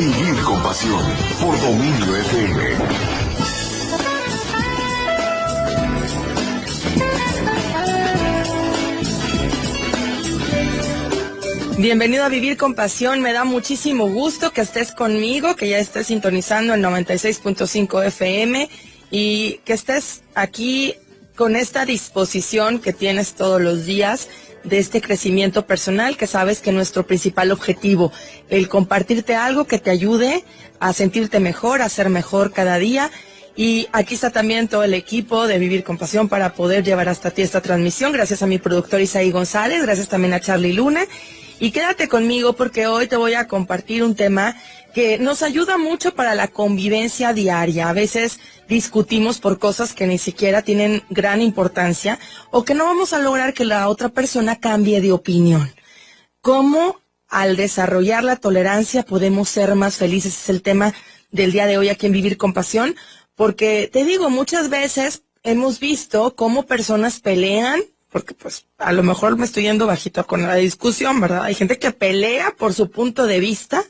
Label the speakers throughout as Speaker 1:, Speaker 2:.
Speaker 1: Vivir con pasión por Dominio FM.
Speaker 2: Bienvenido a Vivir con Pasión, me da muchísimo gusto que estés conmigo, que ya estés sintonizando el 96.5 FM y que estés aquí con esta disposición que tienes todos los días de este crecimiento personal, que sabes que nuestro principal objetivo, el compartirte algo que te ayude a sentirte mejor, a ser mejor cada día. Y aquí está también todo el equipo de Vivir con Pasión para poder llevar hasta ti esta transmisión. Gracias a mi productor Isaí González, gracias también a Charlie Luna. Y quédate conmigo porque hoy te voy a compartir un tema que nos ayuda mucho para la convivencia diaria. A veces discutimos por cosas que ni siquiera tienen gran importancia o que no vamos a lograr que la otra persona cambie de opinión. ¿Cómo al desarrollar la tolerancia podemos ser más felices? Es el tema del día de hoy aquí en Vivir con Pasión. Porque te digo, muchas veces hemos visto cómo personas pelean, porque pues a lo mejor me estoy yendo bajito con la discusión, ¿verdad? Hay gente que pelea por su punto de vista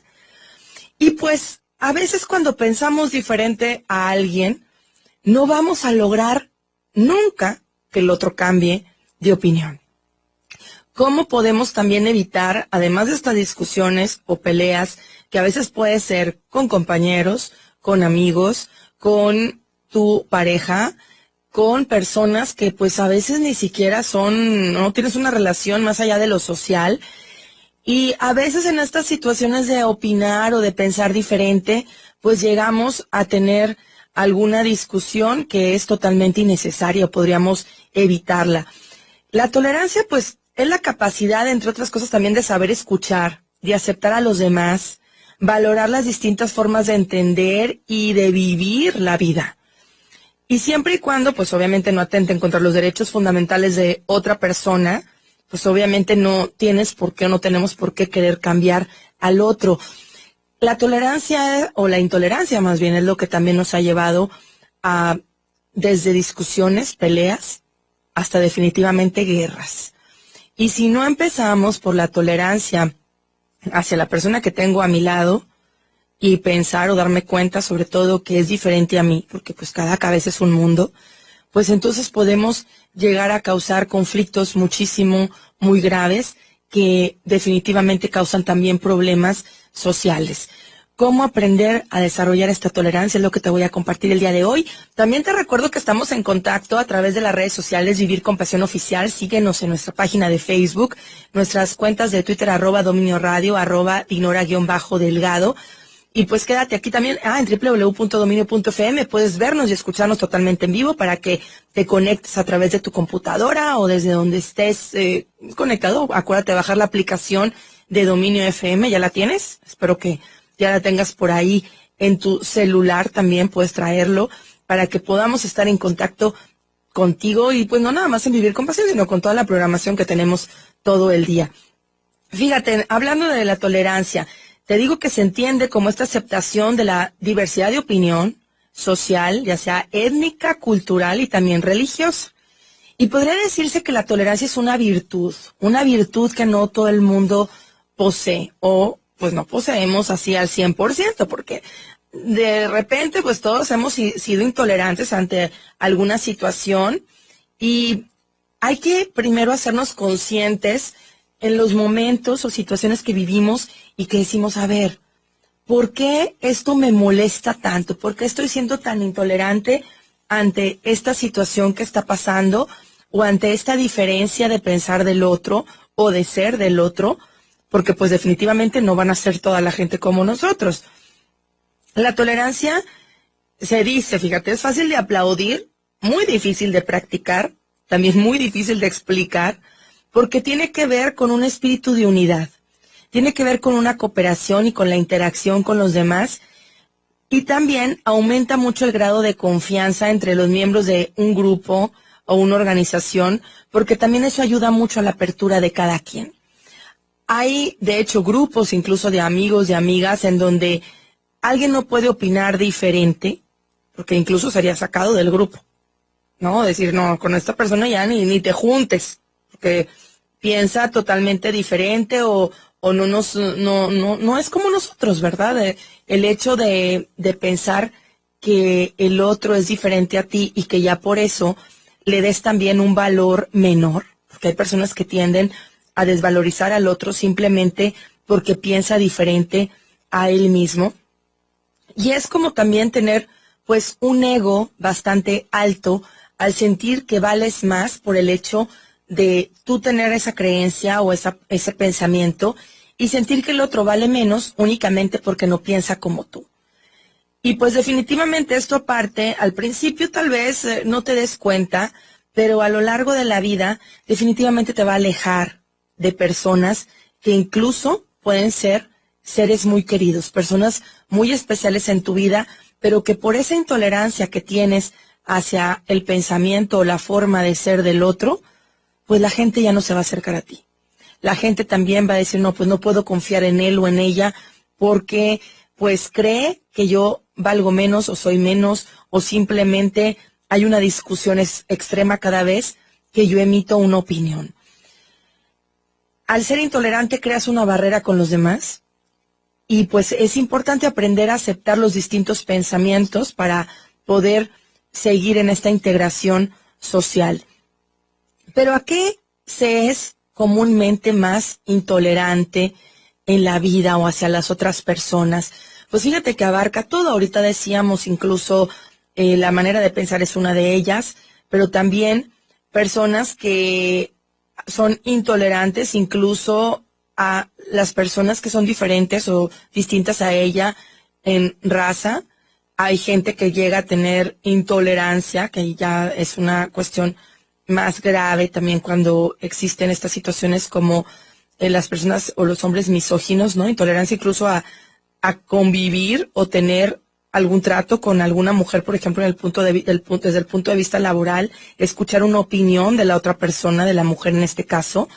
Speaker 2: y pues a veces cuando pensamos diferente a alguien, no vamos a lograr nunca que el otro cambie de opinión. ¿Cómo podemos también evitar, además de estas discusiones o peleas, que a veces puede ser con compañeros, con amigos, con tu pareja, con personas que pues a veces ni siquiera no tienes una relación más allá de lo social, y a veces en estas situaciones de opinar o de pensar diferente, pues llegamos a tener alguna discusión que es totalmente innecesaria o podríamos evitarla. La tolerancia pues es la capacidad, entre otras cosas, también de saber escuchar, de aceptar a los demás, valorar las distintas formas de entender y de vivir la vida. Y siempre y cuando, pues obviamente no atenten contra los derechos fundamentales de otra persona, pues obviamente no tienes por qué o no tenemos por qué querer cambiar al otro. La tolerancia o la intolerancia más bien es lo que también nos ha llevado a desde discusiones, peleas, hasta definitivamente guerras. Y si no empezamos por la tolerancia hacia la persona que tengo a mi lado, y pensar o darme cuenta sobre todo que es diferente a mí, porque pues cada cabeza es un mundo, pues entonces podemos llegar a causar conflictos muy graves que definitivamente causan también problemas sociales. ¿Cómo aprender a desarrollar esta tolerancia? Es lo que te voy a compartir el día de hoy. También te recuerdo que estamos en contacto a través de las redes sociales Vivir con Pasión Oficial. Síguenos en nuestra página de Facebook, nuestras cuentas de Twitter, @Dominio Radio, @Dinora_Delgado. Y pues quédate aquí también en www.dominio.fm. Puedes vernos y escucharnos totalmente en vivo para que te conectes a través de tu computadora o desde donde estés conectado. Acuérdate de bajar la aplicación de Dominio FM. ¿Ya la tienes? Espero que ya la tengas por ahí en tu celular también. Puedes traerlo para que podamos estar en contacto contigo y pues no nada más en Vivir con Pasión, sino con toda la programación que tenemos todo el día. Fíjate, hablando de la tolerancia, te digo que se entiende como esta aceptación de la diversidad de opinión social, ya sea étnica, cultural y también religiosa. Y podría decirse que la tolerancia es una virtud que no todo el mundo posee o pues no poseemos así al 100%, porque de repente pues todos hemos sido intolerantes ante alguna situación y hay que primero hacernos conscientes en los momentos o situaciones que vivimos y que decimos, a ver, ¿por qué esto me molesta tanto? ¿Por qué estoy siendo tan intolerante ante esta situación que está pasando o ante esta diferencia de pensar del otro o de ser del otro? Porque pues definitivamente no van a ser toda la gente como nosotros. La tolerancia se dice, fíjate, es fácil de aplaudir, muy difícil de practicar, también muy difícil de explicar, porque tiene que ver con un espíritu de unidad, tiene que ver con una cooperación y con la interacción con los demás, y también aumenta mucho el grado de confianza entre los miembros de un grupo o una organización, porque también eso ayuda mucho a la apertura de cada quien. Hay, de hecho, grupos incluso de amigos, de amigas, en donde alguien no puede opinar diferente, porque incluso sería sacado del grupo, ¿no? Decir, no, con esta persona ya ni te juntes, porque piensa totalmente diferente o o no es como nosotros, ¿verdad? El hecho de pensar que el otro es diferente a ti y que ya por eso le des también un valor menor, porque hay personas que tienden a desvalorizar al otro simplemente porque piensa diferente a él mismo. Y es como también tener pues un ego bastante alto al sentir que vales más por el hecho de tú tener esa creencia o ese pensamiento y sentir que el otro vale menos únicamente porque no piensa como tú. Y pues definitivamente esto aparte, al principio tal vez no te des cuenta, pero a lo largo de la vida definitivamente te va a alejar de personas que incluso pueden ser seres muy queridos, personas muy especiales en tu vida, pero que por esa intolerancia que tienes hacia el pensamiento o la forma de ser del otro, pues la gente ya no se va a acercar a ti. La gente también va a decir, no, pues no puedo confiar en él o en ella porque pues cree que yo valgo menos o soy menos o simplemente hay una discusión extrema cada vez que yo emito una opinión. Al ser intolerante creas una barrera con los demás y pues es importante aprender a aceptar los distintos pensamientos para poder seguir en esta integración social. Pero ¿a qué se es comúnmente más intolerante en la vida o hacia las otras personas? Pues fíjate que abarca todo. Ahorita decíamos incluso la manera de pensar es una de ellas, pero también personas que son intolerantes incluso a las personas que son diferentes o distintas a ella en raza. Hay gente que llega a tener intolerancia, que ya es una cuestión más grave también cuando existen estas situaciones como las personas o los hombres misóginos, ¿no? Intolerancia incluso a convivir o tener algún trato con alguna mujer, por ejemplo, desde el punto de vista laboral, escuchar una opinión de la otra persona, de la mujer en este caso,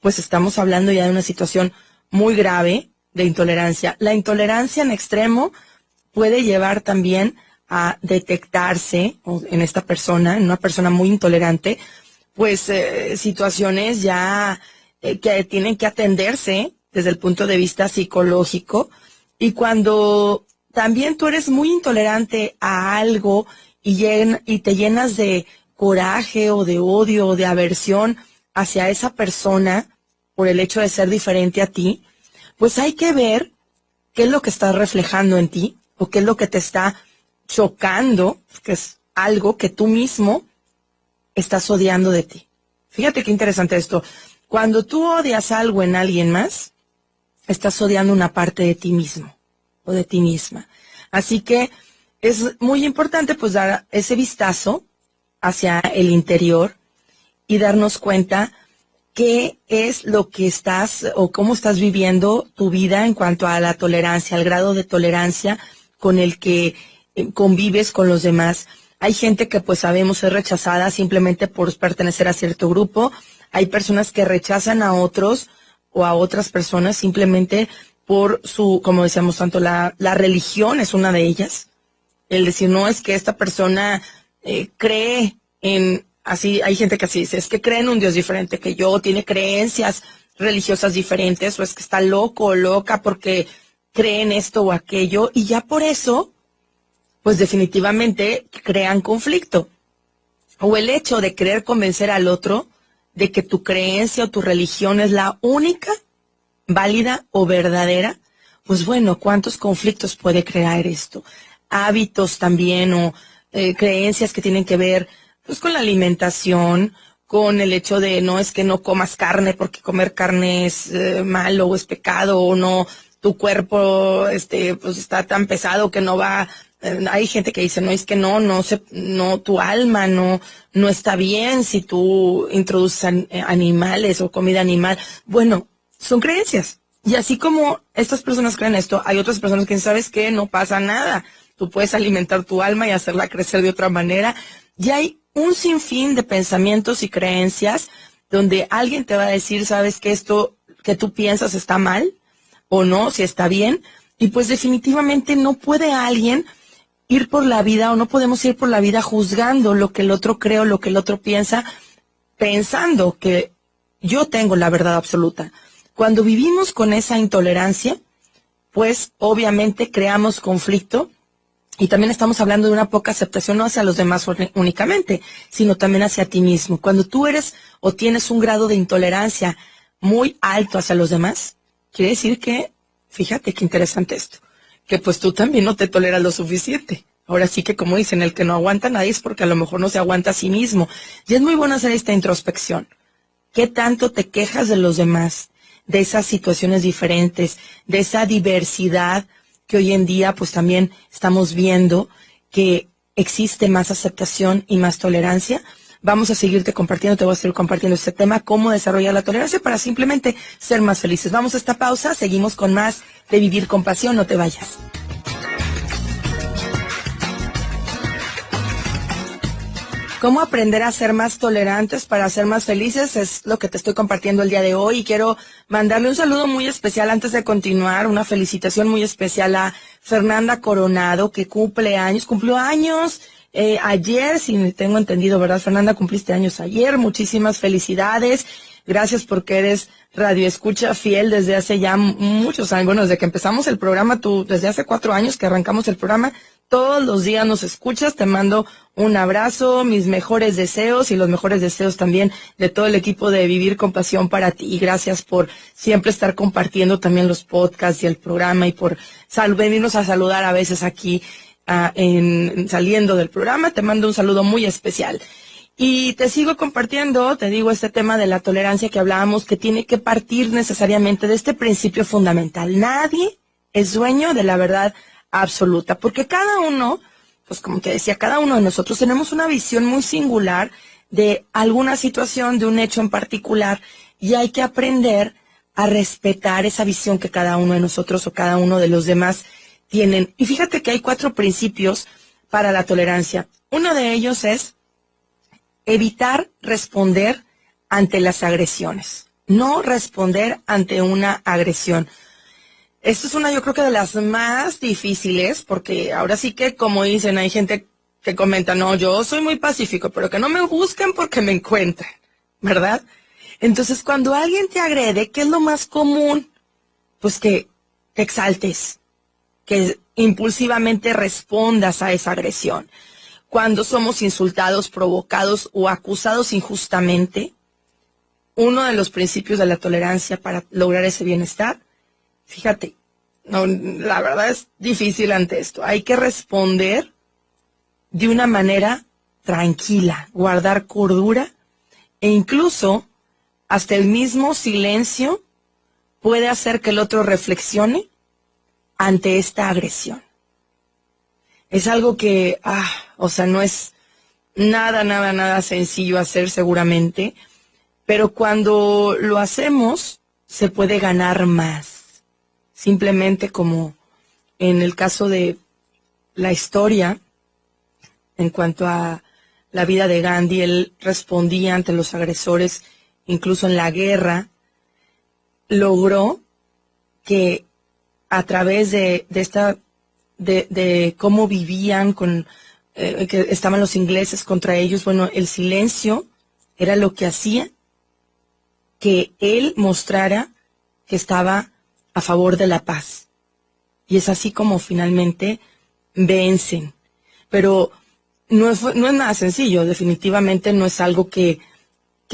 Speaker 2: pues estamos hablando ya de una situación muy grave de intolerancia. La intolerancia en extremo puede llevar también a detectarse en esta persona, en una persona muy intolerante, pues situaciones ya que tienen que atenderse desde el punto de vista psicológico. Y cuando también tú eres muy intolerante a algo y te llenas de coraje o de odio o de aversión hacia esa persona por el hecho de ser diferente a ti, pues hay que ver qué es lo que estás reflejando en ti o qué es lo que te está chocando, que es algo que tú mismo estás odiando de ti. Fíjate qué interesante esto. Cuando tú odias algo en alguien más, estás odiando una parte de ti mismo o de ti misma. Así que es muy importante pues dar ese vistazo hacia el interior y darnos cuenta qué es lo que estás o cómo estás viviendo tu vida en cuanto a la tolerancia, al grado de tolerancia con el que convives con los demás. Hay gente que pues sabemos es rechazada simplemente por pertenecer a cierto grupo. Hay personas que rechazan a otros o a otras personas simplemente por su, como decíamos tanto, la religión es una de ellas. El decir, no, es que esta persona cree en, así, hay gente que así dice, es que cree en un Dios diferente que yo, tiene creencias religiosas diferentes, o es que está loco o loca porque cree en esto o aquello, y ya por eso, pues definitivamente crean conflicto. O el hecho de querer convencer al otro de que tu creencia o tu religión es la única válida o verdadera, pues bueno, ¿cuántos conflictos puede crear esto? Hábitos también o creencias que tienen que ver pues con la alimentación, con el hecho de no es que no comas carne porque comer carne es malo o es pecado o no, tu cuerpo pues está tan pesado que no va. Hay gente que dice, no, es que no, tu alma no está bien si tú introduces animales o comida animal. Bueno, son creencias. Y así como estas personas creen esto, hay otras personas que dicen, ¿sabes qué? No pasa nada. Tú puedes alimentar tu alma y hacerla crecer de otra manera. Y hay un sinfín de pensamientos y creencias donde alguien te va a decir, ¿sabes qué? Esto que tú piensas está mal o no, si está bien. Y pues definitivamente no puede alguien ir por la vida o no podemos ir por la vida juzgando lo que el otro cree o lo que el otro piensa, pensando que yo tengo la verdad absoluta. Cuando vivimos con esa intolerancia, pues obviamente creamos conflicto y también estamos hablando de una poca aceptación no hacia los demás únicamente, sino también hacia ti mismo. Cuando tú eres o tienes un grado de intolerancia muy alto hacia los demás, quiere decir que, fíjate qué interesante esto, que pues tú también no te toleras lo suficiente. Ahora sí que como dicen, el que no aguanta a nadie es porque a lo mejor no se aguanta a sí mismo. Y es muy bueno hacer esta introspección. ¿Qué tanto te quejas de los demás? De esas situaciones diferentes, de esa diversidad que hoy en día pues también estamos viendo que existe más aceptación y más tolerancia. Vamos a seguirte compartiendo, te voy a seguir compartiendo este tema, cómo desarrollar la tolerancia para simplemente ser más felices. Vamos a esta pausa, seguimos con más de Vivir con Pasión, no te vayas. ¿Cómo aprender a ser más tolerantes para ser más felices? Es lo que te estoy compartiendo el día de hoy y quiero mandarle un saludo muy especial antes de continuar, una felicitación muy especial a Fernanda Coronado que cumplió años ayer, si tengo entendido, ¿verdad? Fernanda, cumpliste años ayer, muchísimas felicidades, gracias porque eres radioescucha fiel desde hace ya muchos años, bueno, desde que empezamos el programa, tú desde hace 4 años que arrancamos el programa, todos los días nos escuchas, te mando un abrazo, mis mejores deseos y los mejores deseos también de todo el equipo de Vivir con Pasión para ti. Y gracias por siempre estar compartiendo también los podcasts y el programa y por venirnos a saludar a veces aquí saliendo del programa. Te mando un saludo muy especial. Y te sigo compartiendo, te digo, este tema de la tolerancia que hablábamos, que tiene que partir necesariamente de este principio fundamental. Nadie es dueño de la verdad absoluta, porque cada uno, pues como te decía, cada uno de nosotros tenemos una visión muy singular de alguna situación, de un hecho en particular, y hay que aprender a respetar esa visión que cada uno de nosotros o cada uno de los demás tienen. Y fíjate que hay 4 principios para la tolerancia. Uno de ellos es evitar responder ante las agresiones, no responder ante una agresión. Esto es una, yo creo que de las más difíciles, porque ahora sí que, como dicen, hay gente que comenta, no, yo soy muy pacífico, pero que no me busquen porque me encuentran, ¿verdad? Entonces, cuando alguien te agrede, ¿qué es lo más común? Pues que te exaltes, que impulsivamente respondas a esa agresión. Cuando somos insultados, provocados o acusados injustamente, uno de los principios de la tolerancia para lograr ese bienestar, fíjate, no, la verdad es difícil ante esto. Hay que responder de una manera tranquila, guardar cordura e incluso hasta el mismo silencio puede hacer que el otro reflexione ante esta agresión. Es algo que, no es nada sencillo hacer seguramente, pero cuando lo hacemos se puede ganar más. Simplemente como en el caso de la historia, en cuanto a la vida de Gandhi, él respondía ante los agresores, incluso en la guerra, logró que a través de cómo vivían, que estaban los ingleses contra ellos, bueno, el silencio era lo que hacía que él mostrara que estaba a favor de la paz. Y es así como finalmente vencen. Pero no es nada sencillo, definitivamente no es algo que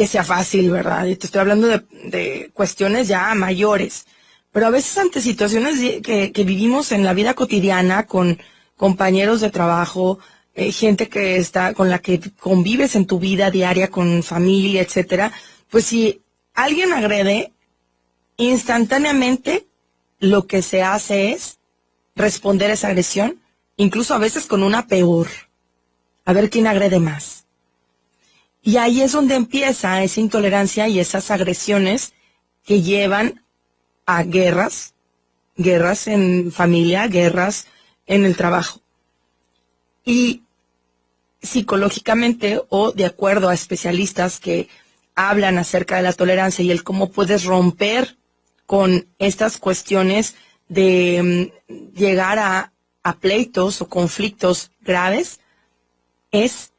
Speaker 2: sea fácil, ¿verdad? Y te estoy hablando de cuestiones ya mayores. Pero a veces ante situaciones que vivimos en la vida cotidiana con compañeros de trabajo, gente que está con la que convives en tu vida diaria, con familia, etcétera, pues si alguien agrede, instantáneamente lo que se hace es responder a esa agresión, incluso a veces con una peor, a ver quién agrede más. Y ahí es donde empieza esa intolerancia y esas agresiones que llevan a guerras en familia, guerras en el trabajo. Y psicológicamente, o de acuerdo a especialistas que hablan acerca de la tolerancia y el cómo puedes romper con estas cuestiones de llegar a pleitos o conflictos graves, es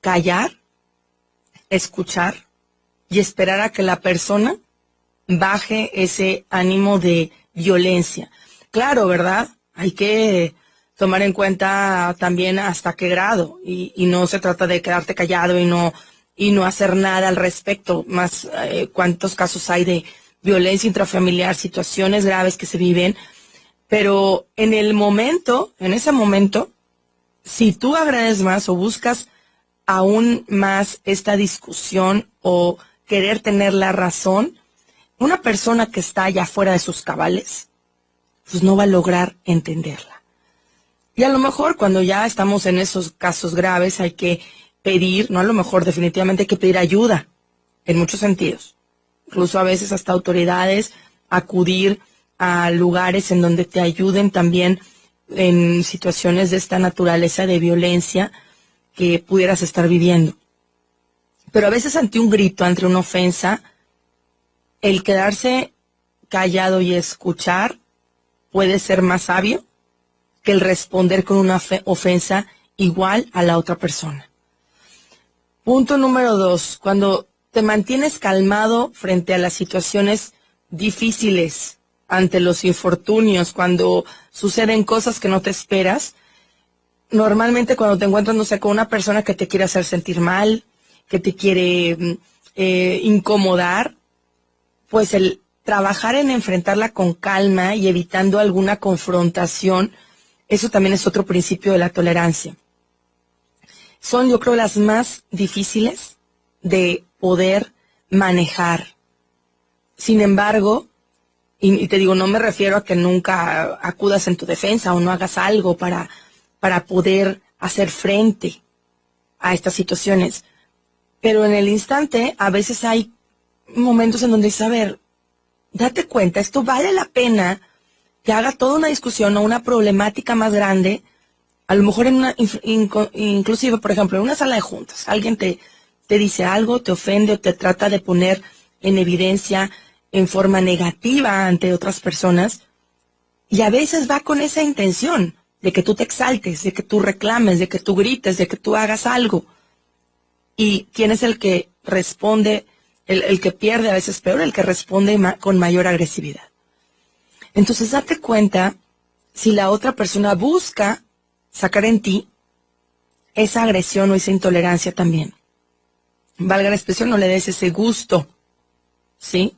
Speaker 2: callar, escuchar y esperar a que la persona baje ese ánimo de violencia. Claro, ¿verdad? Hay que tomar en cuenta también hasta qué grado, y no se trata de quedarte callado y no hacer nada al respecto, más cuántos casos hay de violencia intrafamiliar, situaciones graves que se viven, pero en ese momento, si tú agredes más o buscas aún más esta discusión o querer tener la razón, una persona que está allá fuera de sus cabales, pues no va a lograr entenderla. Y a lo mejor cuando ya estamos en esos casos graves hay que pedir, no a lo mejor definitivamente hay que pedir ayuda, en muchos sentidos. Incluso a veces hasta autoridades, acudir a lugares en donde te ayuden también en situaciones de esta naturaleza de violencia que pudieras estar viviendo. Pero a veces ante un grito, ante una ofensa, el quedarse callado y escuchar puede ser más sabio que el responder con una ofensa igual a la otra persona. Punto número 2, cuando te mantienes calmado frente a las situaciones difíciles, ante los infortunios, cuando suceden cosas que no te esperas, normalmente cuando te encuentras, no sé, con una persona que te quiere hacer sentir mal, que te quiere incomodar, pues el trabajar en enfrentarla con calma y evitando alguna confrontación, eso también es otro principio de la tolerancia. Son, yo creo, las más difíciles de poder manejar. Sin embargo, y te digo, no me refiero a que nunca acudas en tu defensa o no hagas algo para poder hacer frente a estas situaciones. Pero en el instante, a veces hay momentos en donde dices, a ver, date cuenta, esto vale la pena que haga toda una discusión o una problemática más grande, a lo mejor en inclusive, por ejemplo, en una sala de juntas, alguien te dice algo, te ofende o te trata de poner en evidencia en forma negativa ante otras personas, y a veces va con esa intención de que tú te exaltes, de que tú reclames, de que tú grites, de que tú hagas algo. ¿Y quién es el que responde? El que pierde a veces peor, el que responde con mayor agresividad. Entonces date cuenta si la otra persona busca sacar en ti esa agresión o esa intolerancia también. Valga la expresión, no le des ese gusto, ¿sí?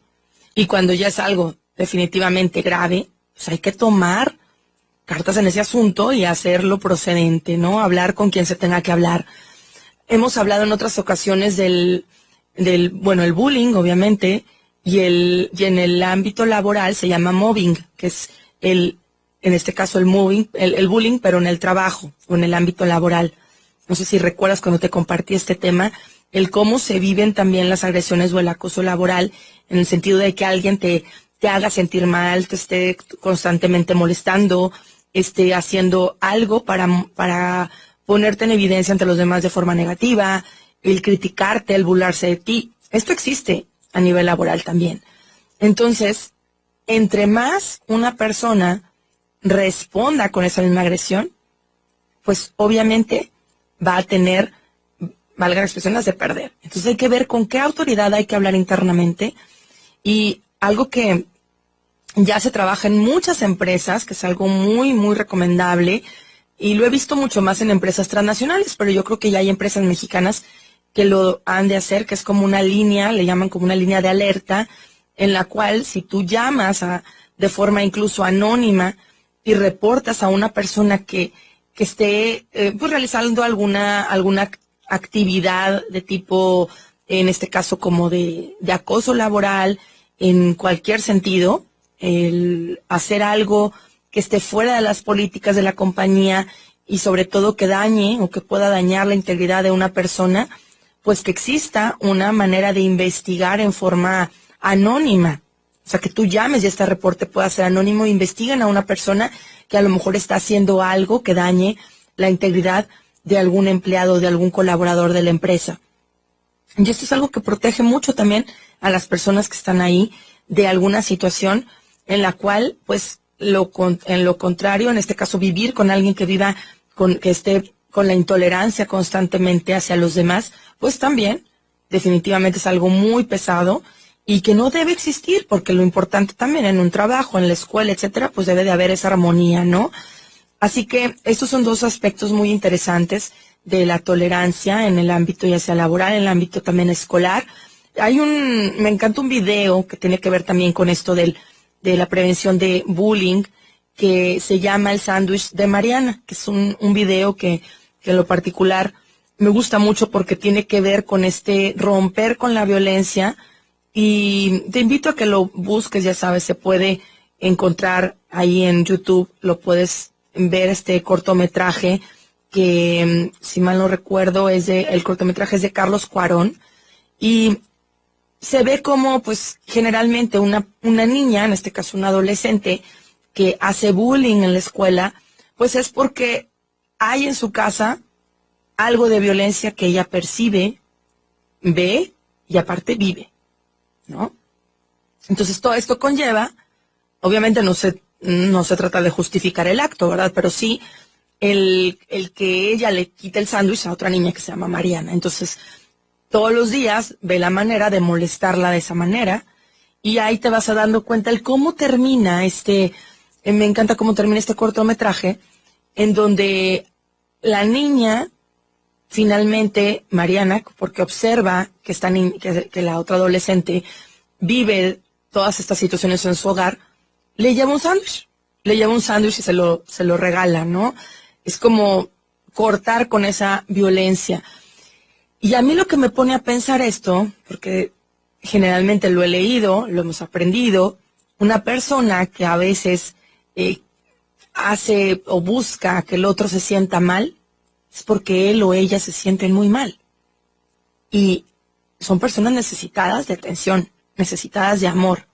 Speaker 2: Y cuando ya es algo definitivamente grave, pues hay que tomar cartas en ese asunto y hacerlo procedente, ¿no? Hablar con quien se tenga que hablar. Hemos hablado en otras ocasiones del bullying, obviamente, y en el ámbito laboral se llama mobbing, que es en este caso el bullying, pero en el trabajo o en el ámbito laboral. No sé si recuerdas cuando te compartí este tema, el cómo se viven también las agresiones o el acoso laboral, en el sentido de que alguien te haga sentir mal, te esté constantemente molestando, esté haciendo algo para ponerte en evidencia ante los demás de forma negativa, el criticarte, el burlarse de ti. Esto existe a nivel laboral también. Entonces, entre más una persona responda con esa misma agresión, pues obviamente va a tener, valga la expresión, las de perder. Entonces hay que ver con qué autoridad hay que hablar internamente, y algo que ya se trabaja en muchas empresas, que es algo muy, muy recomendable, y lo he visto mucho más en empresas transnacionales, pero yo creo que ya hay empresas mexicanas que lo han de hacer, que es como una línea, le llaman como una línea de alerta, en la cual si tú llamas de forma incluso anónima y reportas a una persona que esté pues realizando alguna actividad de tipo, en este caso como de acoso laboral, en cualquier sentido, el hacer algo que esté fuera de las políticas de la compañía y sobre todo que dañe o que pueda dañar la integridad de una persona, pues que exista una manera de investigar en forma anónima. O sea, que tú llames y este reporte pueda ser anónimo e investiguen a una persona que a lo mejor está haciendo algo que dañe la integridad de algún empleado, de algún colaborador de la empresa. Y esto es algo que protege mucho también a las personas que están ahí de alguna situación en la cual, pues, en lo contrario, en este caso, vivir con alguien que esté con la intolerancia constantemente hacia los demás, pues también definitivamente es algo muy pesado y que no debe existir, porque lo importante también en un trabajo, en la escuela, etcétera, pues debe de haber esa armonía, ¿no? Así que estos son dos aspectos muy interesantes de la tolerancia en el ámbito ya sea laboral, en el ámbito también escolar. Me encanta un video que tiene que ver también con esto de la prevención de bullying, que se llama El Sándwich de Mariana, que es un video que en lo particular me gusta mucho porque tiene que ver con romper con la violencia. Y te invito a que lo busques, ya sabes, se puede encontrar ahí en YouTube, lo puedes ver este cortometraje que, si mal no recuerdo, el cortometraje es de Carlos Cuarón, y se ve como, pues, generalmente una niña, en este caso una adolescente, que hace bullying en la escuela, pues es porque hay en su casa algo de violencia que ella percibe, ve y aparte vive, ¿no? Entonces todo esto conlleva, obviamente no se trata de justificar el acto, ¿verdad? Pero sí el que ella le quite el sándwich a otra niña que se llama Mariana. Entonces todos los días ve la manera de molestarla de esa manera, y ahí te vas dando cuenta el cómo termina me encanta cómo termina este cortometraje, en donde la niña, finalmente, Mariana, porque observa que la otra adolescente vive todas estas situaciones en su hogar, le lleva un sándwich. Le lleva un sándwich y se lo regala, ¿no? Es como cortar con esa violencia. Y a mí lo que me pone a pensar esto, porque generalmente lo he leído, lo hemos aprendido, una persona que a veces hace o busca que el otro se sienta mal, es porque él o ella se sienten muy mal. Y son personas necesitadas de atención, necesitadas de amor.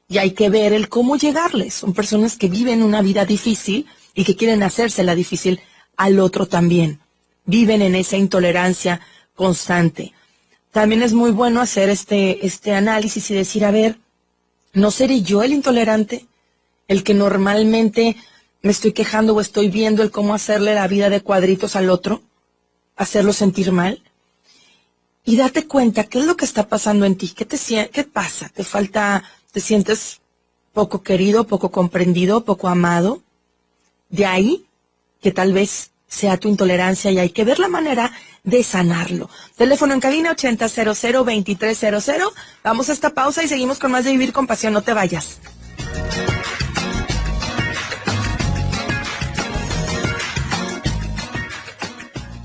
Speaker 2: Y hay que ver el cómo llegarles. Son personas que viven una vida difícil y que quieren hacérsela difícil al otro también. Viven en esa intolerancia constante. También es muy bueno hacer este análisis y decir, a ver, ¿no seré yo el intolerante? El que normalmente me estoy quejando o estoy viendo el cómo hacerle la vida de cuadritos al otro, hacerlo sentir mal. Y date cuenta qué es lo que está pasando en ti, qué pasa, te sientes poco querido, poco comprendido, poco amado. De ahí que tal vez sea tu intolerancia y hay que ver la manera de sanarlo. Teléfono en cabina 8000-2300. Vamos a esta pausa y seguimos con más de Vivir con Pasión. No te vayas.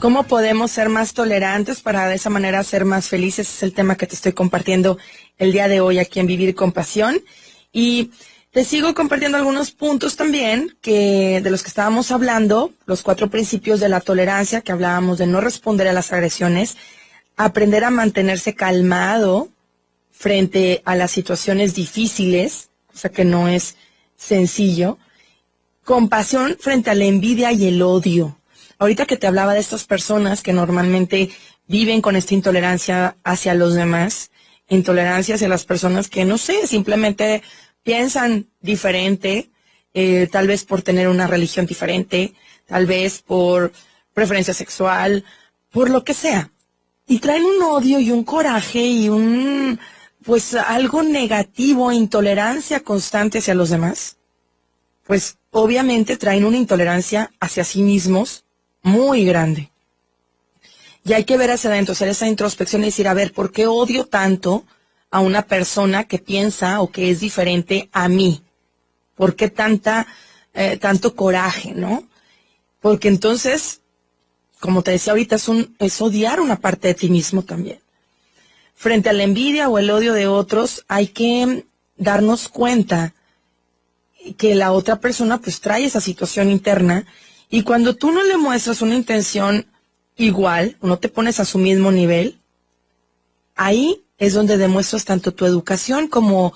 Speaker 2: ¿Cómo podemos ser más tolerantes para de esa manera ser más felices? Es el tema que te estoy compartiendo el día de hoy aquí en Vivir con Pasión. Y te sigo compartiendo algunos puntos también de los que estábamos hablando, los 4 principios de la tolerancia, que hablábamos de no responder a las agresiones, aprender a mantenerse calmado frente a las situaciones difíciles, o sea que no es sencillo, compasión frente a la envidia y el odio. Ahorita que te hablaba de estas personas que normalmente viven con esta intolerancia hacia los demás, intolerancia hacia las personas que, no sé, simplemente piensan diferente, tal vez por tener una religión diferente, tal vez por preferencia sexual, por lo que sea. Y traen un odio y un coraje y pues algo negativo, intolerancia constante hacia los demás. Pues obviamente traen una intolerancia hacia sí mismos muy grande. Y hay que ver hacia adentro, hacer esa introspección y decir, a ver, ¿por qué odio tanto a una persona que piensa o que es diferente a mí? ¿Por qué tanto coraje, no? Porque entonces, como te decía ahorita, es odiar una parte de ti mismo también. Frente a la envidia o el odio de otros, hay que darnos cuenta que la otra persona pues trae esa situación interna, y cuando tú no le muestras una intención igual, no te pones a su mismo nivel, ahí es donde demuestras tanto tu educación como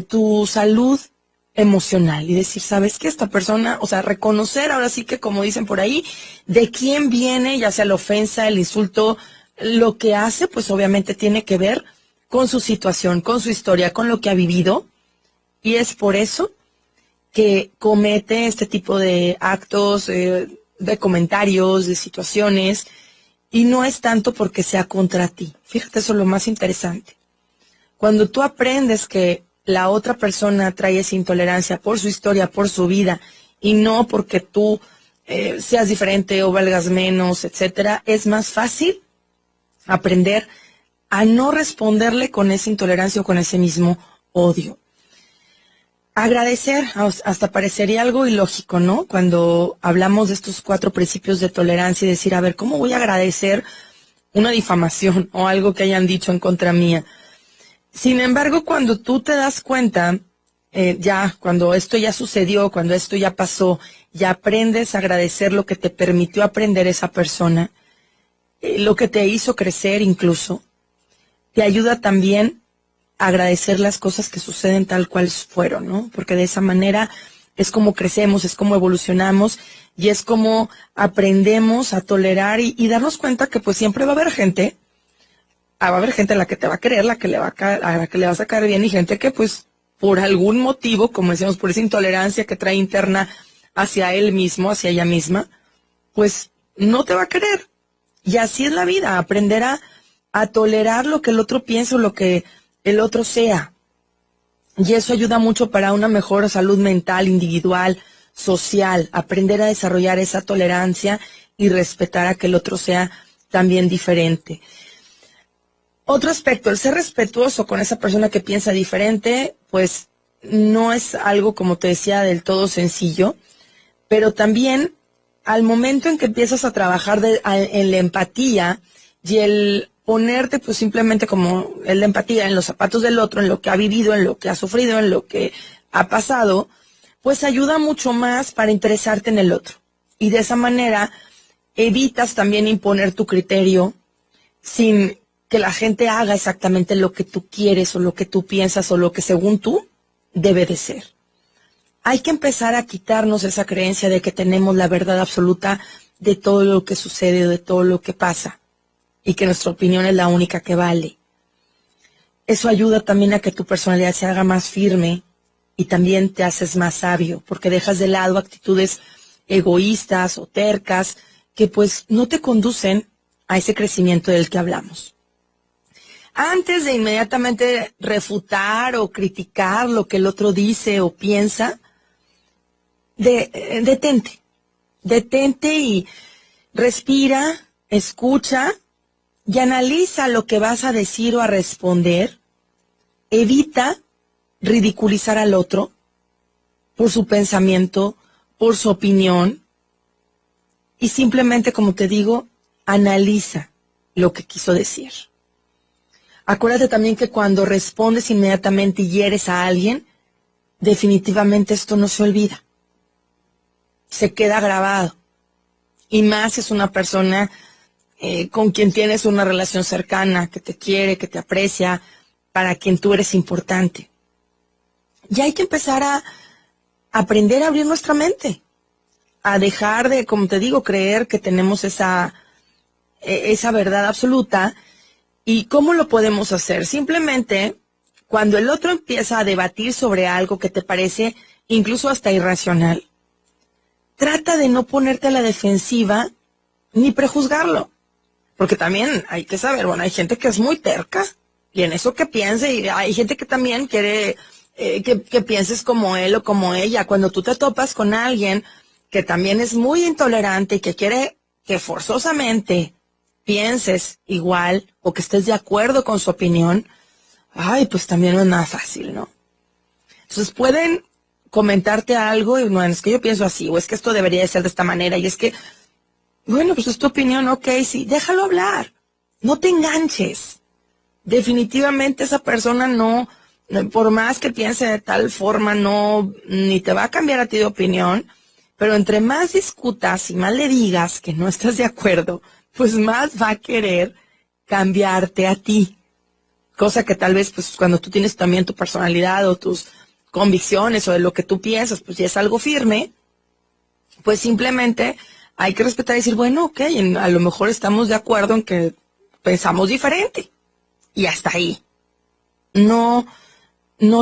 Speaker 2: tu salud emocional. Y decir, ¿sabes qué? Esta persona, o sea, reconocer ahora sí que, como dicen por ahí, de quién viene, ya sea la ofensa, el insulto, lo que hace, pues obviamente tiene que ver con su situación, con su historia, con lo que ha vivido. Y es por eso que comete este tipo de actos, de comentarios, de situaciones, y no es tanto porque sea contra ti. Fíjate, eso es lo más interesante. Cuando tú aprendes que la otra persona trae esa intolerancia por su historia, por su vida, y no porque tú seas diferente o valgas menos, etcétera, es más fácil aprender a no responderle con esa intolerancia o con ese mismo odio. Agradecer, hasta parecería algo ilógico, ¿no? Cuando hablamos de estos 4 principios de tolerancia y decir, a ver, ¿cómo voy a agradecer una difamación o algo que hayan dicho en contra mía? Sin embargo, cuando tú te das cuenta, cuando esto ya sucedió, cuando esto ya pasó, ya aprendes a agradecer lo que te permitió aprender esa persona, lo que te hizo crecer incluso, te ayuda también a agradecer las cosas que suceden tal cual fueron, ¿no? Porque de esa manera es como crecemos, es como evolucionamos y es como aprendemos a tolerar y darnos cuenta que pues siempre va a haber gente, a la que te va a querer, a la que le vas a caer bien, y gente que pues por algún motivo, como decíamos, por esa intolerancia que trae interna hacia él mismo, hacia ella misma, pues no te va a querer. Y así es la vida, aprender a tolerar lo que el otro piensa o lo que el otro sea. Y eso ayuda mucho para una mejor salud mental, individual, social, aprender a desarrollar esa tolerancia y respetar a que el otro sea también diferente. Otro aspecto, el ser respetuoso con esa persona que piensa diferente, pues no es algo, como te decía, del todo sencillo, pero también al momento en que empiezas a trabajar en la empatía y el ponerte pues simplemente como la empatía en los zapatos del otro, en lo que ha vivido, en lo que ha sufrido, en lo que ha pasado, pues ayuda mucho más para interesarte en el otro. Y de esa manera evitas también imponer tu criterio sin que la gente haga exactamente lo que tú quieres o lo que tú piensas o lo que según tú debe de ser. Hay que empezar a quitarnos esa creencia de que tenemos la verdad absoluta de todo lo que sucede, de todo lo que pasa, y que nuestra opinión es la única que vale. Eso ayuda también a que tu personalidad se haga más firme y también te haces más sabio, porque dejas de lado actitudes egoístas o tercas que pues no te conducen a ese crecimiento del que hablamos. Antes de inmediatamente refutar o criticar lo que el otro dice o piensa, detente y respira, escucha y analiza lo que vas a decir o a responder. Evita ridiculizar al otro por su pensamiento, por su opinión, y simplemente, como te digo, analiza lo que quiso decir. Acuérdate también que cuando respondes inmediatamente y hieres a alguien, definitivamente esto no se olvida. Se queda grabado. Y más si es una persona con quien tienes una relación cercana, que te quiere, que te aprecia, para quien tú eres importante. Y hay que empezar a aprender a abrir nuestra mente, a dejar de, como te digo, creer que tenemos esa verdad absoluta. ¿Y cómo lo podemos hacer? Simplemente, cuando el otro empieza a debatir sobre algo que te parece incluso hasta irracional, trata de no ponerte a la defensiva ni prejuzgarlo. Porque también hay que saber, bueno, hay gente que es muy terca y en eso que piense, y hay gente que también quiere que pienses como él o como ella. Cuando tú te topas con alguien que también es muy intolerante y que quiere que forzosamente pienses igual o que estés de acuerdo con su opinión, pues también no es nada fácil, ¿no? Entonces pueden comentarte algo y no, es que yo pienso así, o es que esto debería de ser de esta manera, y es que, bueno, pues es tu opinión, ok, sí, déjalo hablar, no te enganches. Definitivamente esa persona no, por más que piense de tal forma, no, ni te va a cambiar a ti de opinión, pero entre más discutas y más le digas que no estás de acuerdo, pues más va a querer cambiarte a ti. Cosa que tal vez, pues cuando tú tienes también tu personalidad o tus convicciones o de lo que tú piensas, pues ya es algo firme, pues simplemente hay que respetar y decir, bueno, ok, a lo mejor estamos de acuerdo en que pensamos diferente. Y hasta ahí. No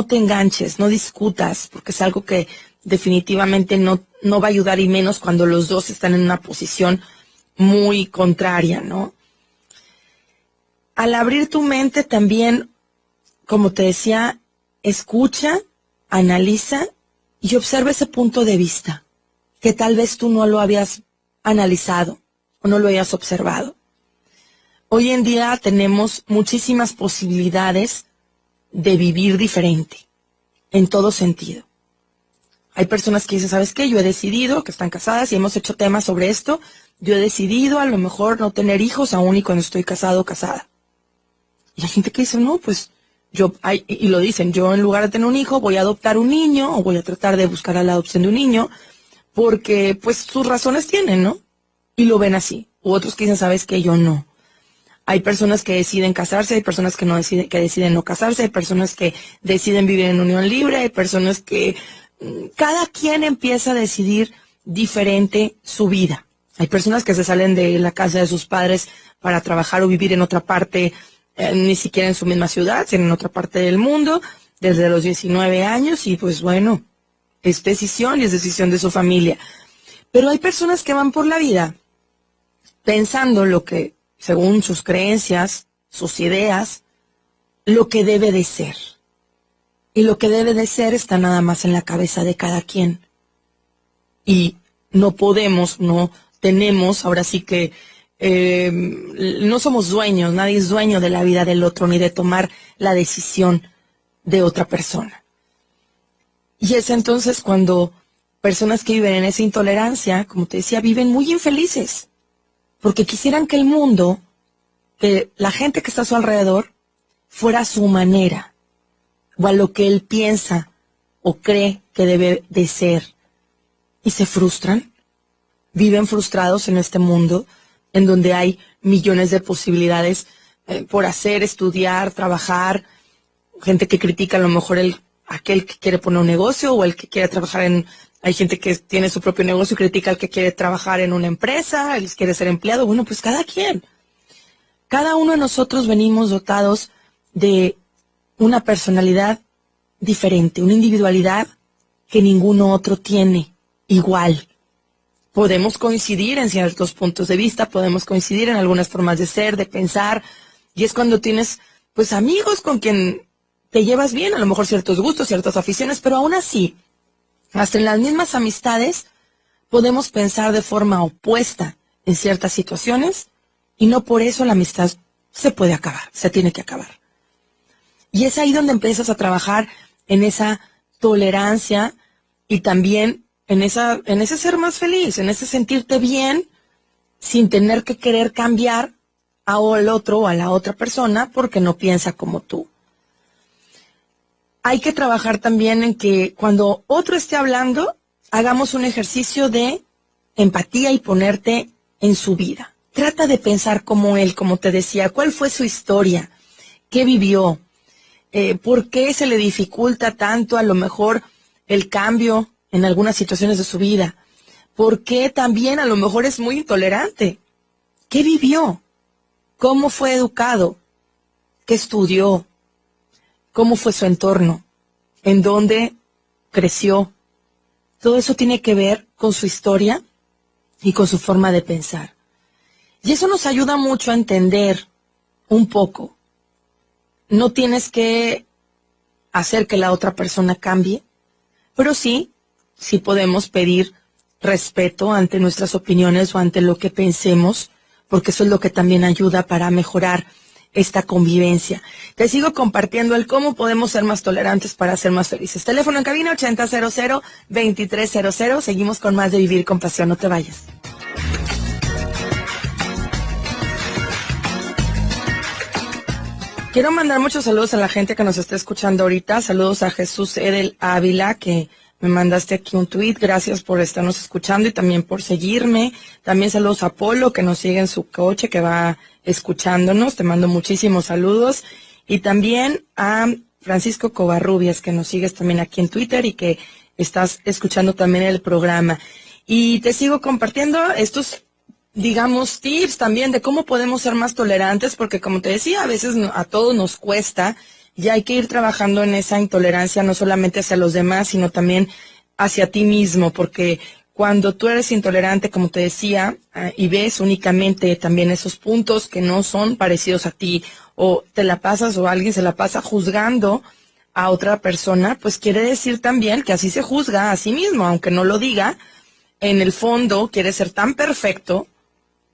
Speaker 2: te enganches, no discutas, porque es algo que definitivamente no va a ayudar, y menos cuando los dos están en una posición muy contraria, ¿no? Al abrir tu mente también como te decía, escucha, analiza y observa ese punto de vista que tal vez tú no lo habías analizado o no lo hayas observado. Hoy en día tenemos muchísimas posibilidades de vivir diferente, en todo sentido. Hay personas que dicen, ¿sabes qué? Yo he decidido, que están casadas y hemos hecho temas sobre esto, yo he decidido a lo mejor no tener hijos aún y cuando estoy casado o casada. Y hay gente que dice, no, pues y lo dicen, yo en lugar de tener un hijo voy a adoptar un niño o voy a tratar de buscar la adopción de un niño porque pues sus razones tienen, ¿no? Y lo ven así. U otros que dicen, ¿sabes qué? Yo no. Hay personas que deciden casarse, hay personas que deciden no casarse, hay personas que deciden vivir en unión libre, hay personas que cada quien empieza a decidir diferente su vida. Hay personas que se salen de la casa de sus padres para trabajar o vivir en otra parte, ni siquiera en su misma ciudad, sino en otra parte del mundo, desde los 19 años, y pues bueno, es decisión y es decisión de su familia. Pero hay personas que van por la vida pensando lo que, según sus creencias, sus ideas, lo que debe de ser. Y lo que debe de ser está nada más en la cabeza de cada quien. Y no tenemos, ahora sí que no somos dueños, nadie es dueño de la vida del otro, ni de tomar la decisión de otra persona. Y es entonces cuando personas que viven en esa intolerancia, como te decía, viven muy infelices, porque quisieran que el mundo, que la gente que está a su alrededor, fuera a su manera, o a lo que él piensa o cree que debe de ser. Y se frustran, viven frustrados en este mundo, en donde hay millones de posibilidades por hacer, estudiar, trabajar, gente que critica a lo mejor aquel que quiere poner un negocio o el que quiere trabajar hay gente que tiene su propio negocio y critica al que quiere trabajar en una empresa, el que quiere ser empleado. Bueno, pues cada quien. Cada uno de nosotros venimos dotados de una personalidad diferente, una individualidad que ninguno otro tiene igual. Podemos coincidir en ciertos puntos de vista, podemos coincidir en algunas formas de ser, de pensar, y es cuando tienes pues amigos con quien te llevas bien, a lo mejor ciertos gustos, ciertas aficiones, pero aún así, hasta en las mismas amistades, podemos pensar de forma opuesta en ciertas situaciones, y no por eso la amistad se puede acabar, se tiene que acabar. Y es ahí donde empiezas a trabajar en esa tolerancia y también en ese ser más feliz, en ese sentirte bien sin tener que querer cambiar al otro o a la otra persona porque no piensa como tú. Hay que trabajar también en que cuando otro esté hablando, hagamos un ejercicio de empatía y ponerte en su vida. Trata de pensar como él, como te decía, cuál fue su historia, qué vivió, por qué se le dificulta tanto a lo mejor el cambio en algunas situaciones de su vida, por qué también a lo mejor es muy intolerante, qué vivió, cómo fue educado, qué estudió, cómo fue su entorno, en dónde creció. Todo eso tiene que ver con su historia y con su forma de pensar. Y eso nos ayuda mucho a entender un poco. No tienes que hacer que la otra persona cambie, pero sí podemos pedir respeto ante nuestras opiniones o ante lo que pensemos, porque eso es lo que también ayuda para mejorar esta convivencia. Te sigo compartiendo el cómo podemos ser más tolerantes para ser más felices. Teléfono en cabina 8000-2300. Seguimos con más de Vivir con Pasión. No te vayas. Quiero mandar muchos saludos a la gente que nos está escuchando ahorita. Saludos a Jesús Edel Ávila, que me mandaste aquí un tweet. Gracias por estarnos escuchando y también por seguirme. También saludos a Polo, que nos sigue en su coche, que va escuchándonos. Te mando muchísimos saludos. Y también a Francisco Covarrubias, que nos sigues también aquí en Twitter y que estás escuchando también el programa. Y te sigo compartiendo estos, digamos, tips también de cómo podemos ser más tolerantes, porque como te decía, a veces a todos nos cuesta. Y hay que ir trabajando en esa intolerancia, no solamente hacia los demás, sino también hacia ti mismo, porque cuando tú eres intolerante, como te decía, y ves únicamente también esos puntos que no son parecidos a ti, o te la pasas o alguien se la pasa juzgando a otra persona, pues quiere decir también que así se juzga a sí mismo, aunque no lo diga, en el fondo quiere ser tan perfecto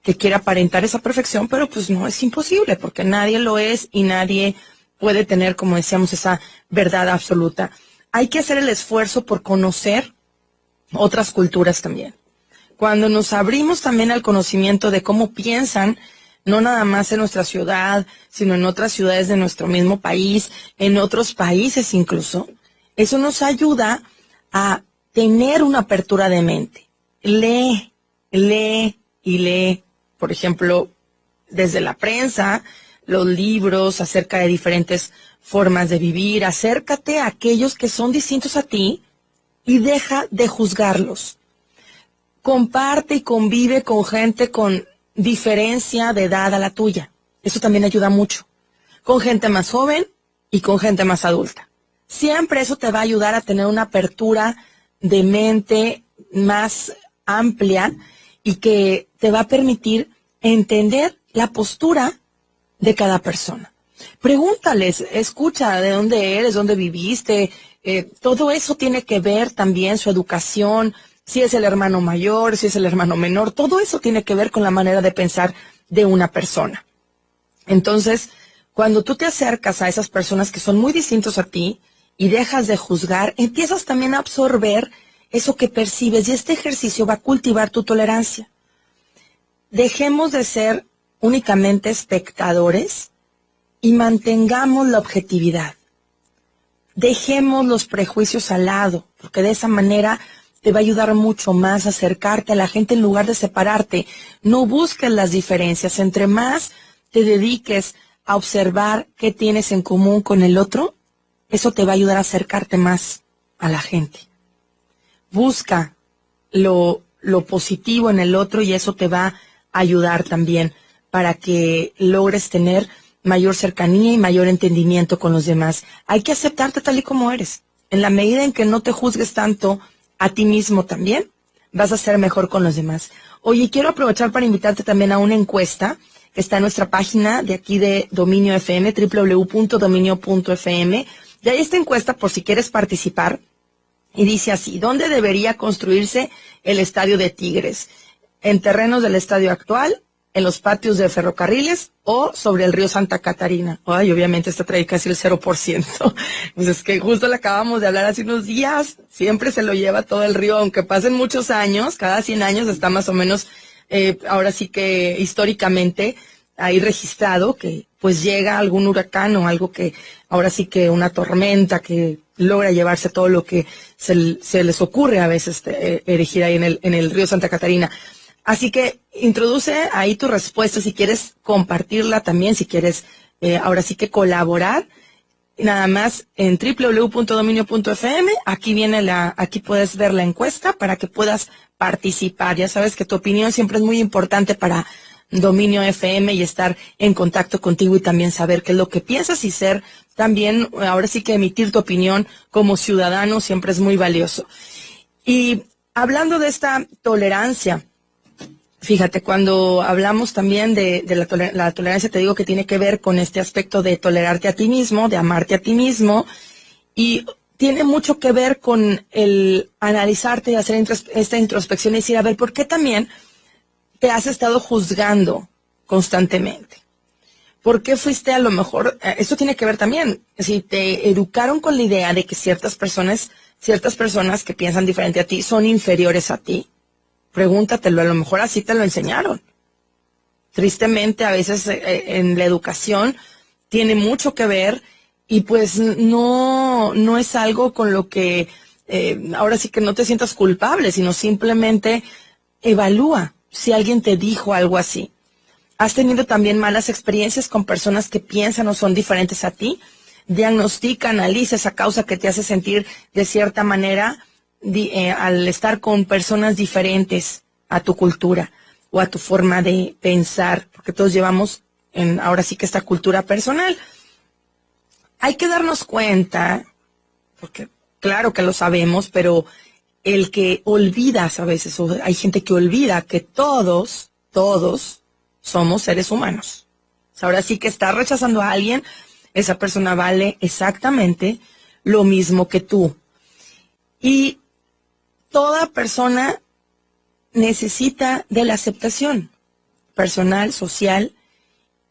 Speaker 2: que quiere aparentar esa perfección, pero pues no, es imposible, porque nadie lo es y nadie puede tener, como decíamos, esa verdad absoluta. Hay que hacer el esfuerzo por conocer otras culturas también. Cuando nos abrimos también al conocimiento de cómo piensan, no nada más en nuestra ciudad, sino en otras ciudades de nuestro mismo país, en otros países incluso, eso nos ayuda a tener una apertura de mente. Lee y lee, por ejemplo, desde la prensa, los libros acerca de diferentes formas de vivir. Acércate a aquellos que son distintos a ti y deja de juzgarlos. Comparte y convive con gente con diferencia de edad a la tuya. Eso también ayuda mucho. Con gente más joven y con gente más adulta. Siempre eso te va a ayudar a tener una apertura de mente más amplia y que te va a permitir entender la postura de cada persona. Pregúntales, escucha de dónde eres, dónde viviste. Todo eso tiene que ver también su educación, si es el hermano mayor, si es el hermano menor, todo eso tiene que ver con la manera de pensar de una persona. Entonces, cuando tú te acercas a esas personas que son muy distintos a ti y dejas de juzgar, empiezas también a absorber eso que percibes y este ejercicio va a cultivar tu tolerancia. Dejemos de ser únicamente espectadores y mantengamos la objetividad. Dejemos los prejuicios al lado, porque de esa manera te va a ayudar mucho más a acercarte a la gente en lugar de separarte. No busques las diferencias. Entre más te dediques a observar qué tienes en común con el otro, eso te va a ayudar a acercarte más a la gente. Busca lo positivo en el otro y eso te va a ayudar también para que logres tener mayor cercanía y mayor entendimiento con los demás. Hay que aceptarte tal y como eres. En la medida en que no te juzgues tanto a ti mismo también, vas a ser mejor con los demás. Oye, quiero aprovechar para invitarte también a una encuesta que está en nuestra página de aquí de Dominio FM, www.dominio.fm. Y hay esta encuesta por si quieres participar. Y dice así: ¿dónde debería construirse el estadio de Tigres? ¿En terrenos del estadio actual, en los patios de ferrocarriles o sobre el río Santa Catarina? Ay, obviamente esta trae casi el 0%. Pues es que justo le acabamos de hablar hace unos días. Siempre se lo lleva todo el río, aunque pasen muchos años, cada 100 años está más o menos, ahora sí que históricamente ahí registrado que pues llega algún huracán o algo que, ahora sí que una tormenta que logra llevarse todo lo que se les ocurre a veces erigir ahí en el río Santa Catarina. Así que introduce ahí tu respuesta si quieres compartirla también, si quieres ahora sí que colaborar. Nada más en www.dominio.fm, aquí puedes ver la encuesta para que puedas participar. Ya sabes que tu opinión siempre es muy importante para Dominio FM y estar en contacto contigo y también saber qué es lo que piensas y ser también, ahora sí que emitir tu opinión como ciudadano siempre es muy valioso. Y hablando de esta tolerancia, fíjate, cuando hablamos también de la tolerancia, te digo que tiene que ver con este aspecto de tolerarte a ti mismo, de amarte a ti mismo, y tiene mucho que ver con el analizarte y hacer esta introspección y decir, a ver, ¿por qué también te has estado juzgando constantemente? ¿Por qué fuiste a lo mejor? Esto tiene que ver también, si te educaron con la idea de que ciertas personas que piensan diferente a ti son inferiores a ti. Pregúntatelo, a lo mejor así te lo enseñaron. Tristemente, a veces en la educación tiene mucho que ver y pues no es algo con lo que ahora sí que no te sientas culpable, sino simplemente evalúa si alguien te dijo algo así. ¿Has tenido también malas experiencias con personas que piensan o son diferentes a ti? Diagnostica, analiza esa causa que te hace sentir de cierta manera al estar con personas diferentes a tu cultura o a tu forma de pensar, porque todos llevamos ahora sí que esta cultura personal. Hay que darnos cuenta, porque claro que lo sabemos, pero el que olvidas a veces, o hay gente que olvida que todos somos seres humanos. Ahora sí que estás rechazando a alguien, esa persona vale exactamente lo mismo que tú. Y toda persona necesita de la aceptación personal, social,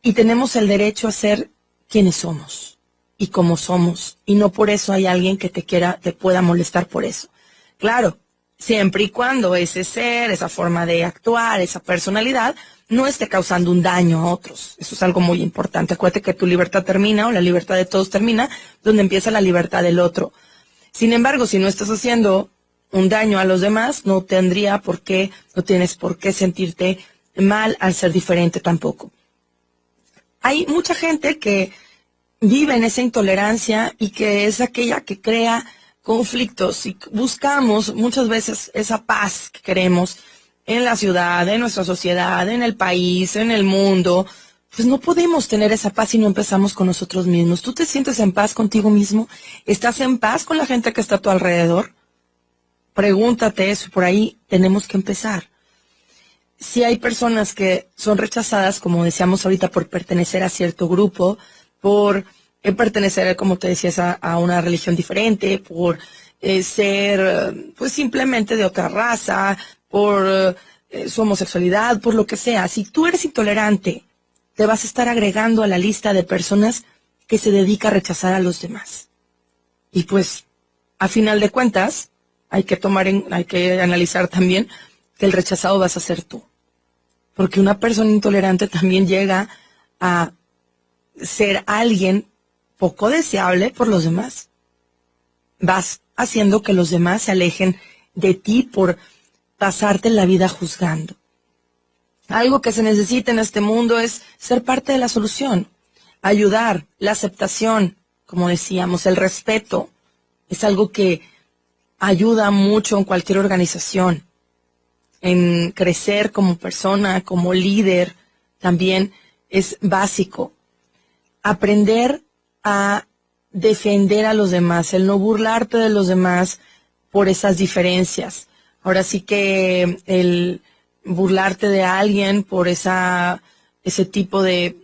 Speaker 2: y tenemos el derecho a ser quienes somos y como somos. Y no por eso hay alguien que te pueda molestar por eso. Claro, siempre y cuando ese ser, esa forma de actuar, esa personalidad, no esté causando un daño a otros. Eso es algo muy importante. Acuérdate que tu libertad termina, o la libertad de todos termina, donde empieza la libertad del otro. Sin embargo, si no estás haciendo un daño a los demás, no tienes por qué sentirte mal al ser diferente tampoco. Hay mucha gente que vive en esa intolerancia y que es aquella que crea conflictos, y buscamos muchas veces esa paz que queremos en la ciudad, en nuestra sociedad, en el país, en el mundo. Pues no podemos tener esa paz si no empezamos con nosotros mismos. ¿Tú te sientes en paz contigo mismo? ¿Estás en paz con la gente que está a tu alrededor? Pregúntate eso, por ahí tenemos que empezar. Si hay personas que son rechazadas, como decíamos ahorita, por pertenecer a cierto grupo, por pertenecer, como te decías, a una religión diferente, por ser, pues simplemente de otra raza, por su homosexualidad, por lo que sea. Si tú eres intolerante, te vas a estar agregando a la lista de personas que se dedica a rechazar a los demás. Y pues, a final de cuentas, hay que analizar también que el rechazado vas a ser tú. Porque una persona intolerante también llega a ser alguien poco deseable por los demás. Vas haciendo que los demás se alejen de ti por pasarte la vida juzgando. Algo que se necesita en este mundo es ser parte de la solución, ayudar, la aceptación, como decíamos, el respeto. Es algo que ayuda mucho en cualquier organización, en crecer como persona, como líder, también es básico. Aprender a defender a los demás, el no burlarte de los demás por esas diferencias. Ahora sí que el burlarte de alguien por ese tipo de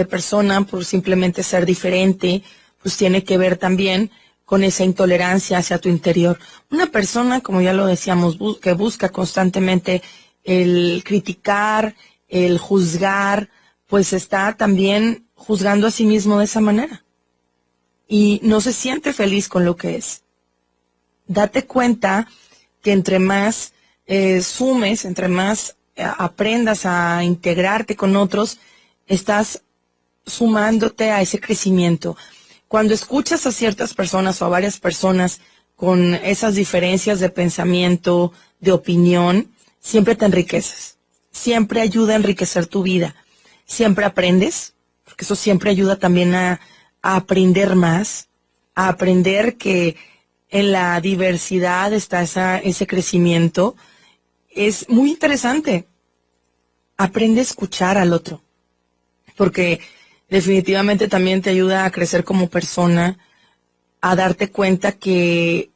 Speaker 2: persona, por simplemente ser diferente, pues tiene que ver también con esa intolerancia hacia tu interior. Una persona, como ya lo decíamos, que busca constantemente el criticar, el juzgar, pues está también juzgando a sí mismo de esa manera. Y no se siente feliz con lo que es. Date cuenta que entre más sumes, entre más aprendas a integrarte con otros, estás sumándote a ese crecimiento. Cuando escuchas a ciertas personas o a varias personas con esas diferencias de pensamiento, de opinión, siempre te enriqueces. Siempre ayuda a enriquecer tu vida. Siempre aprendes, porque eso siempre ayuda también a aprender más, a aprender que en la diversidad está ese crecimiento. Es muy interesante. Aprende a escuchar al otro, porque definitivamente también te ayuda a crecer como persona, a darte cuenta que,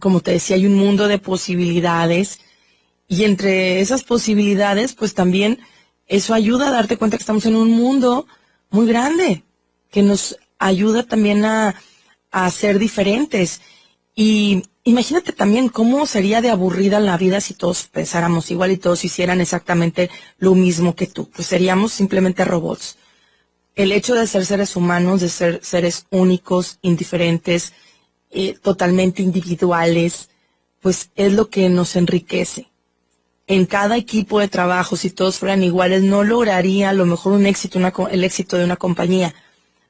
Speaker 2: como te decía, hay un mundo de posibilidades, y entre esas posibilidades, pues también eso ayuda a darte cuenta que estamos en un mundo muy grande, que nos ayuda también a ser diferentes. Y imagínate también cómo sería de aburrida la vida si todos pensáramos igual y todos hicieran exactamente lo mismo que tú. Pues seríamos simplemente robots. El hecho de ser seres humanos, de ser seres únicos, indiferentes, totalmente individuales, pues es lo que nos enriquece. En cada equipo de trabajo, si todos fueran iguales, no lograría a lo mejor el éxito de una compañía.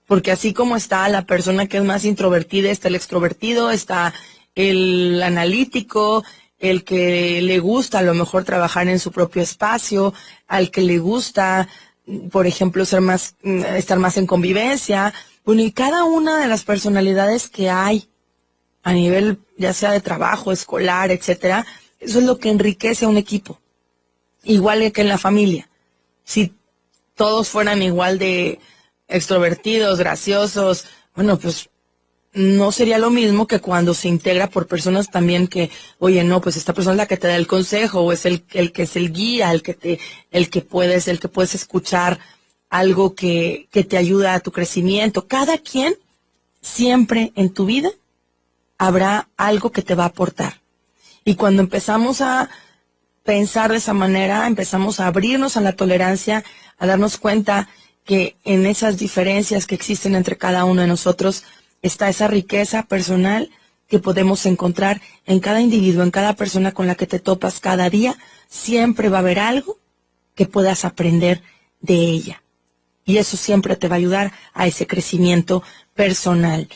Speaker 2: Porque así como está la persona que es más introvertida, está el extrovertido, está el analítico, el que le gusta a lo mejor trabajar en su propio espacio, al que le gusta, por ejemplo, estar más en convivencia. Bueno, y cada una de las personalidades que hay a nivel ya sea de trabajo, escolar, etcétera, eso es lo que enriquece a un equipo. Igual que en la familia. Si todos fueran igual de extrovertidos, graciosos, bueno, pues no sería lo mismo que cuando se integra por personas también que, oye, no, pues esta persona es la que te da el consejo, o es el que es el guía, el que puedes escuchar algo que te ayuda a tu crecimiento. Cada quien, siempre en tu vida, habrá algo que te va a aportar. Y cuando empezamos a pensar de esa manera, empezamos a abrirnos a la tolerancia, a darnos cuenta que en esas diferencias que existen entre cada uno de nosotros está esa riqueza personal que podemos encontrar en cada individuo, en cada persona con la que te topas cada día. Siempre va a haber algo que puedas aprender de ella. Y eso siempre te va a ayudar a ese crecimiento personal.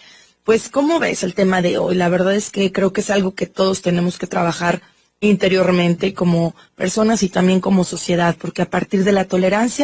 Speaker 2: Pues, ¿cómo ves el tema de hoy? La verdad es que creo que es algo que todos tenemos que trabajar interiormente como personas y también como sociedad, porque a partir de la tolerancia